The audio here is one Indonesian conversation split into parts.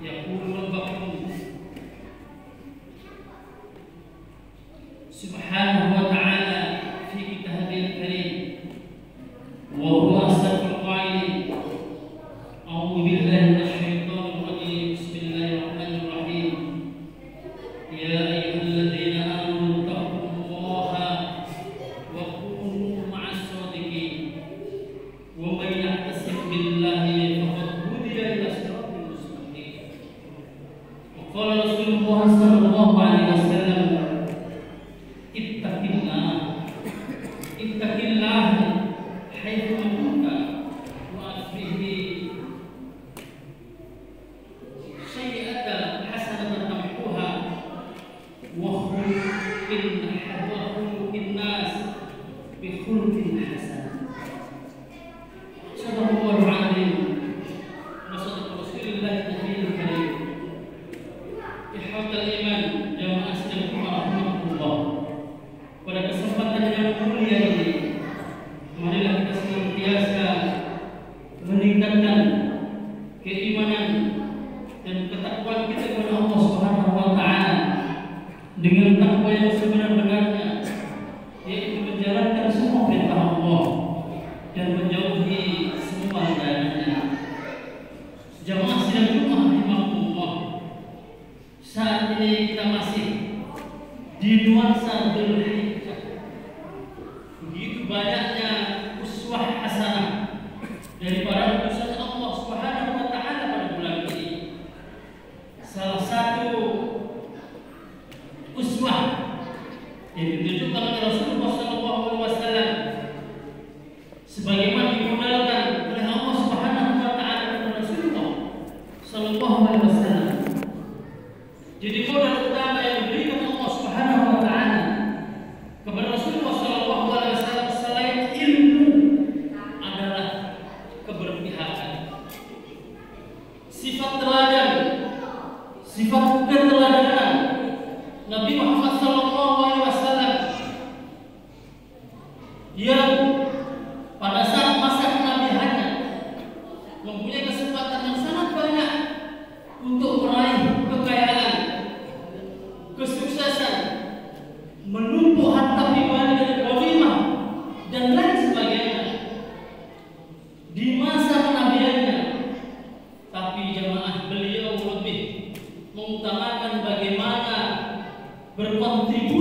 يقول ربكم سبحانه وتعالى في كتابه الكريم وهو أصدق القائلين أعوذ بالله من الشيطان الرجيم بسم الله الرحمن الرحيم يا أيها الذين آمنوا اتقوا الله وكونوا مع الصادقين ومن يعتصم بالله فقد هدي إلى صراط مستقيم وقال رسول الله صلى الله عليه وسلم ittaqillah haitsu kunta wa asbihi sayyi'atan hasanatan tamhuha wa khuluqin nas bi khuluqin hasan. Sallallahu alaihi wa sallam Rasulullah nabiyil karim. Ihwatal iman jamaah sedang rahmatullah. Pada kesempatan yang mulia ini, marilah kita senantiasa meningkatkan keimanan dan ketakwaan kita kepada Allah Subhanahu wa taala dengan takwa yang sebenar-benarnya, yaitu menjalankan semua perintah Allah dan menjauhi semua larangannya. Jamaah sidang Jumat rahimahullah, saat ini kita masih di nuansa banyaknya uswah hasanah dari para utusan Allah Subhanahu wa taala pada bulan ini. Salah satu uswah yang ditunjukkan oleh Rasulullah sallallahu alaihi wasallam sebagaimana dimodalkan oleh Allah Subhanahu wa taala kepada Rasulullah sallallahu alaihi wasallam. Jadi modal utama yang diberikan Allah Subhanahu wa taala kepada Rasulullah sallallahu alaihi wasallam sifat teladan, sifat keteladanan Nabi Muhammad sallallahu alaihi wasallam yang pada saat masa kenabiannya mempunyai kesempatan yang sangat banyak untuk meraih kekayaan, kesuksesan, menumpuk harta pribadi dan ghanimah dan lain sebagainya di masa kenabiannya. Tapi jamaah beliau lebih mengutamakan bagaimana berkontribusi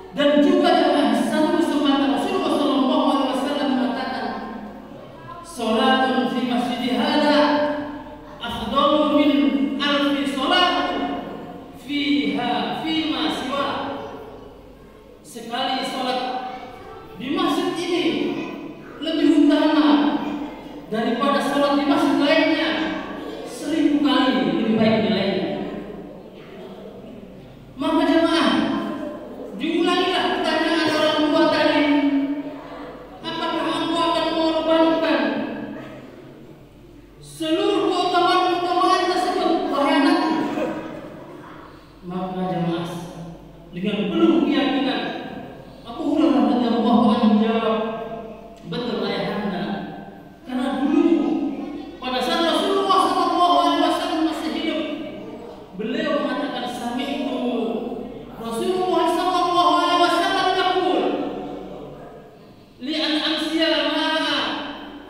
Dan juga dalam satu kesempatan Rasulullah sallallahu alaihi wasallam mengatakan, "Salatun fi masjidi hadza afdalu min alfi salat fiha fima siwa." Sekali salat di masjid ini lebih utama daripada salat di masjid lainnya 1000 kali lebih baik nilainya. Maka jemaah, diulangilah pertanyaan orang tua tadi, apakah engkau akan mengorbankan seluruh keutamaan tersebut, wahai anakku? Maka jemaah dengan penuh keyakinan Abu Hurairah radhiyallahu anhu menjawab, betul ayahanda, karena dulu pada saat Rasulullah sallallahu alaihi wasallam masih hidup, beliau mengatakan sami'tu Rasulullah sallallahu alaihi wasallam yaqul li an amsiya ma'a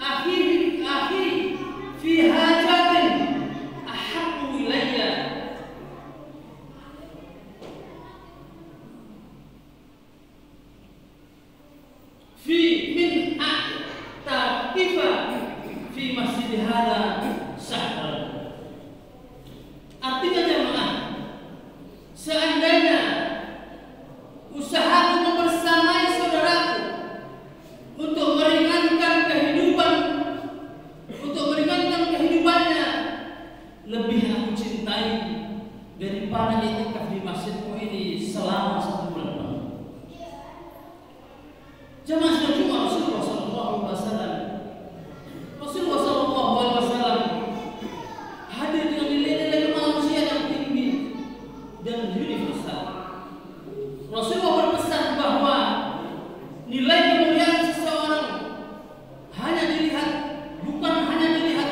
akhi fi hajatin ahabbu ilayya fi min a'taqifa fi masjid hadza syahran. Artinya jemaah, seandainya usahaku membersamai saudaraku untuk meringankan kehidupannya lebih aku cintai daripada iktikaf di masjidku ini selama 1 bulan. Jemaah sudah cuma Rasulullah sallallahu alaihi wasallam. Rasulullah sallallahu alaihi wasallam hadir dengan nilai-nilai kemanusiaan yang tinggi dan universal. Rasulullah berpesan bahwa nilai kemuliaan seseorang bukan hanya dilihat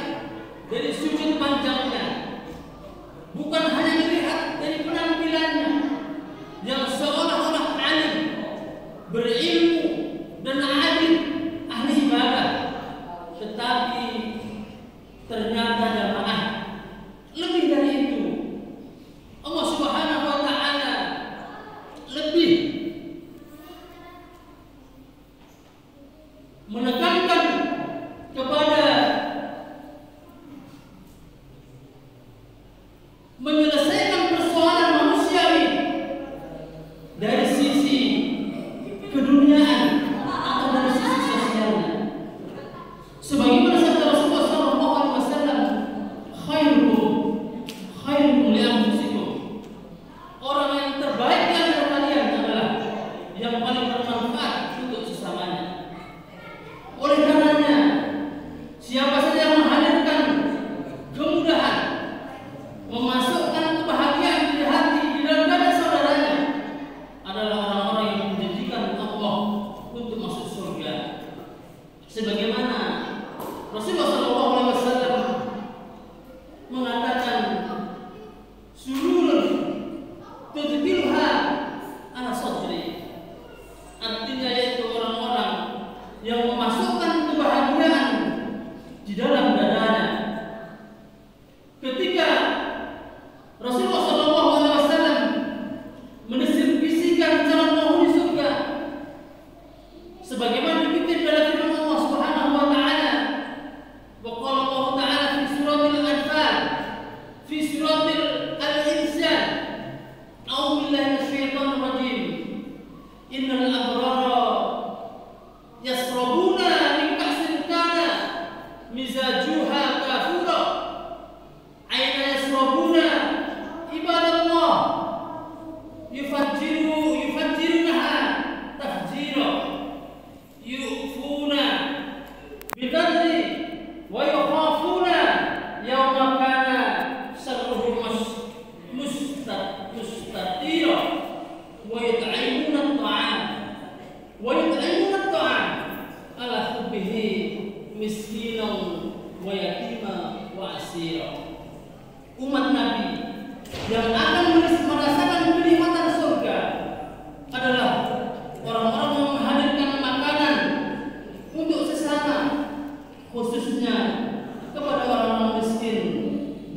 dari sujud panjangnya, bukan hanya dilihat dari penampilannya yang seolah-olah alim, berilmu dan adil, ahli ibadah, tetapi ternyata jemaah lebih dari itu. Allah Subhanahu wa taala lebih menekankan kepada menyelesaikan persoalan manusiawi dari sisi keduniaan atau dari sisi sosialnya. Sebagaimana sabda Rasulullah sallallahu alaihi wasallam, khairukum li anfusikum. Orang yang terbaik di antara kalian adalah yang paling bermanfaat untuk sesamanya. Oleh karenanya, siapa saja yang menghadirkan kemudahan, memasukkan kebahagiaan di hati di dalam dada saudaranya adalah orang-orang yang menjanjikan Allah untuk masuk surga. Sebagaimana Rasulullah sallallahu alaihi wasallam mengatakan, sururun tudkhilha ala sadri. Artinya yaitu orang-orang yang memasukkan kebahagiaan di dalam dadanya. Ketika Rasulullah sallallahu alaihi wasallam mendeskripsikan calon penghuni surga sebagaimana dikutip dalam firman Allah Subhanahu wa taala, wa qala Allah taala fi suratil anfal fi suratil al-insan, a'udzu billahi minasyaitonir rajim, innal abrara yasrabuna min ka'sin kana mizajuha kafura. Aina yasrabuna ibadallah yufajjirunaha tafjira, yufuna bidadri wa yukhafuna yawma kana sharruhu mustatira wa yut'imuna at-ta'am ala hubbihi miskinan wa yatima wa asira. Umat Nabi yang akan merasakan kenikmatan surga adalah orang-orang yang menghadirkan makanan untuk sesama, khususnya kepada orang-orang miskin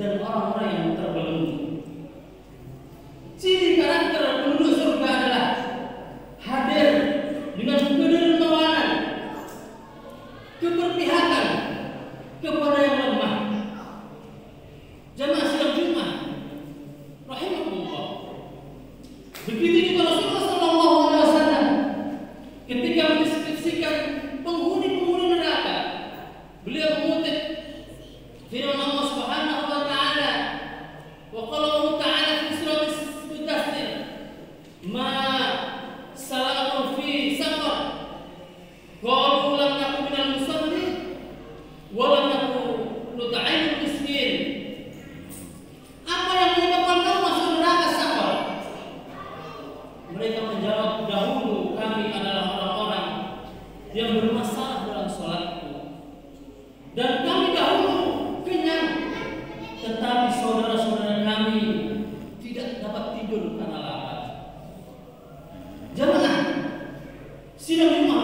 dan orang-orang yang terbelenggu. Ciri karakter penduduk surga adalah Begitu juga Rasulullah Sallallahu Alaihi Wasallam ketika mendeskripsikan penghuni-penghuni neraka, beliau mengutip firman Allah Subhanahu Wa Taala, wa qala Allah Taala fi surat Al-Mudaththir, ma salakakum fi saqar, qalu lam nakum minal musallin wa lam nakum nut'imul miskin. Apa yang menyebabkan kamu masuk neraka Saqar? Mereka menjawab, dahulu kami adalah orang-orang yang bermasalah dalam sholatku, dan kami dahulu kenyang, tetapi saudara-saudara kami tidak dapat tidur karena lapar. Jamaah sidang Jumat